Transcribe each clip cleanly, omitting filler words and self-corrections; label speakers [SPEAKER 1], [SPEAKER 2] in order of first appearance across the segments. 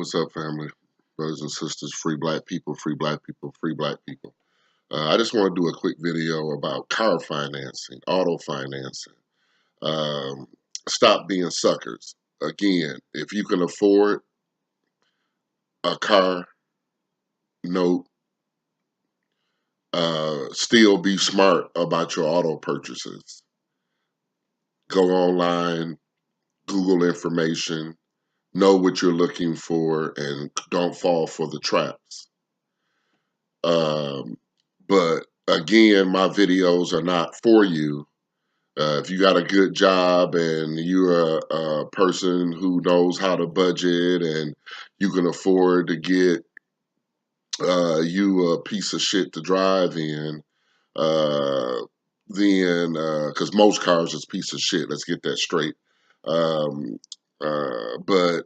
[SPEAKER 1] What's up, family? Brothers and sisters, free black people, free black people, free black people. I just want to do a quick video about car financing, auto financing. Um, Stop being suckers. Again, if you can afford a car note, still be smart about your auto purchases. Go online, Google information, know what you're looking for, and don't fall for the traps. Um, but again, my videos are not for you. If you got a good job and you're a person who knows how to budget and you can afford to get you a piece of shit to drive in, uh, then because most cars is piece of shit. Let's get that straight. Um, but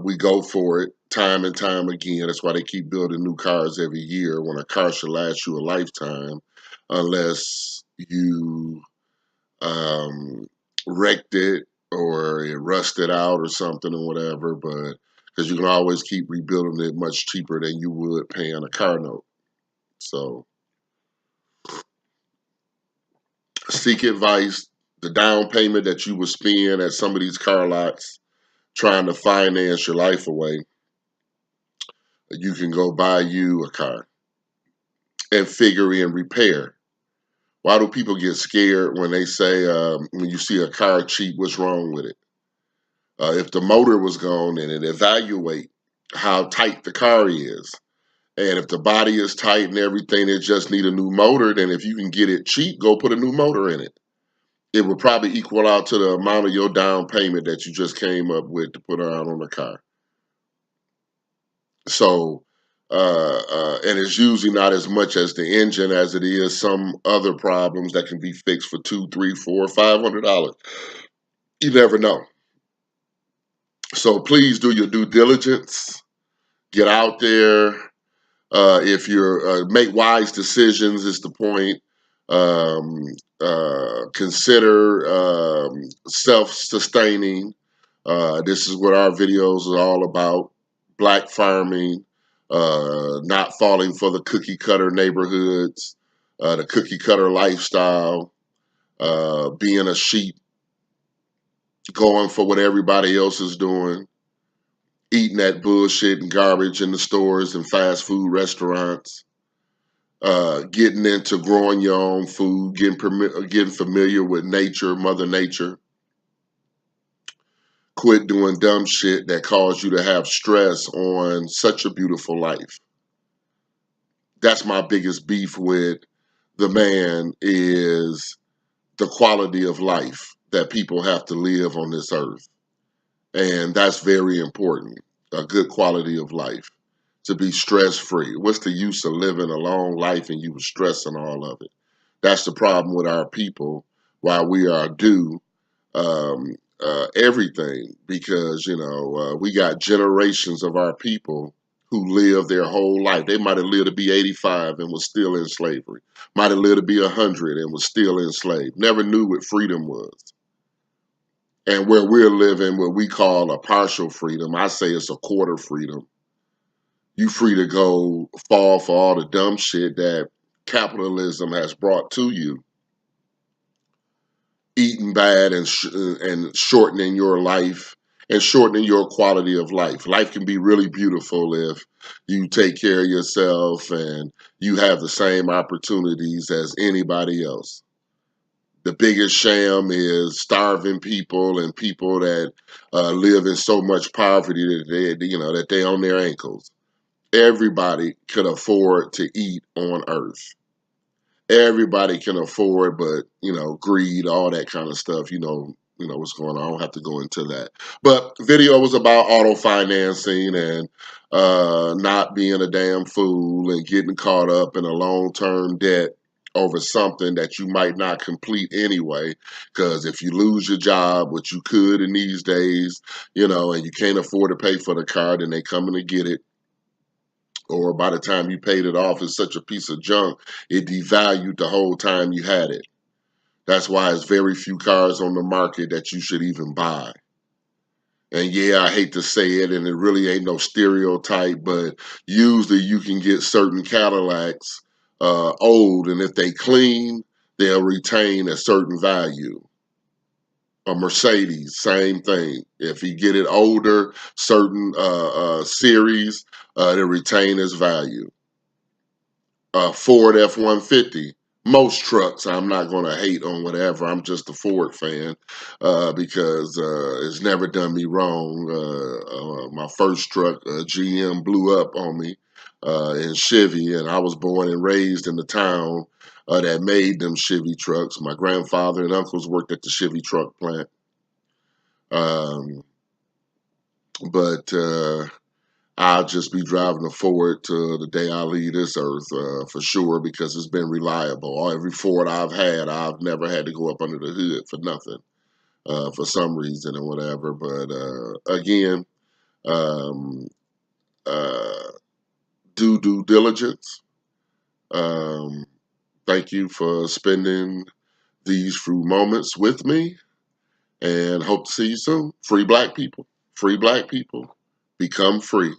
[SPEAKER 1] we go for it time and time again. That's why they keep building new cars every year when a car should last you a lifetime, unless you um, wrecked it or it rusted out or something or whatever. But because you can always keep rebuilding it much cheaper than you would paying a car note. So seek advice. The down payment that you would spend at some of these car lots trying to finance your life away, you can go buy you a car and figure in repair. Why do people get scared when they say, when you see a car cheap, what's wrong with it? If the motor was gone, then it evaluate how tight the car is. And if the body is tight and everything, it just need a new motor, then if you can get it cheap, go put a new motor in it. It would probably equal out to the amount of your down payment that you just came up with to put out on the car. So, and it's usually not as much as the engine as it is some other problems that can be fixed for $2, $3, $4, $500. You never know. So please do your due diligence. Get out there. If you're make wise decisions is the point. Consider self-sustaining. This is what our videos are all about. Black farming, not falling for the cookie cutter neighborhoods, the cookie cutter lifestyle, being a sheep, going for what everybody else is doing, eating that bullshit and garbage in the stores and fast food restaurants, getting into growing your own food, getting familiar with nature, Mother Nature. Quit doing dumb shit that cause you to have stress on such a beautiful life. That's my biggest beef with the man is the quality of life that people have to live on this earth. And that's very important, a good quality of life, to be stress-free. What's the use of living a long life and you stressing all of it? That's the problem with our people, why we are due everything, because, we got generations of our people who lived their whole life. They might have lived to be 85 and was still in slavery. Might have lived to be 100 and was still enslaved. Never knew what freedom was. And where we're living, what we call a partial freedom, I say it's a quarter freedom. You free to go fall for all the dumb shit that capitalism has brought to you. Eating bad and shortening your life and shortening your quality of life. Life can be really beautiful if you take care of yourself and you have the same opportunities as anybody else. The biggest sham is starving people and people that live in so much poverty that they on their ankles. Everybody can afford to eat on earth. Everybody can afford, but greed, all that kind of stuff. What's going on. I don't have to go into that. But video was about auto financing and not being a damn fool and getting caught up in a long-term debt over something that you might not complete anyway. Because if you lose your job, which you could in these days, and you can't afford to pay for the car, then they coming to get it. Or by the time you paid it off, it's such a piece of junk, it devalued the whole time you had it. That's why there's very few cars on the market that you should even buy. And yeah, I hate to say it, and it really ain't no stereotype, but usually you can get certain Cadillacs old, and if they clean, they'll retain a certain value. A Mercedes, same thing. If you get it older, certain series, they retain its value. Ford F-150. Most trucks, I'm not going to hate on whatever. I'm just a Ford fan because it's never done me wrong. My first truck, GM, blew up on me in Chevy, and I was born and raised in the town that made them Chevy trucks. My grandfather and uncles worked at the Chevy truck plant. Um, but I'll just be driving a Ford to the day I leave this earth for sure because it's been reliable. Every Ford I've had, I've never had to go up under the hood for nothing for some reason or whatever. But again, um, uh, do due diligence. Um, thank you for spending these few moments with me and hope to see you soon. Free black people. Free black people. Become free.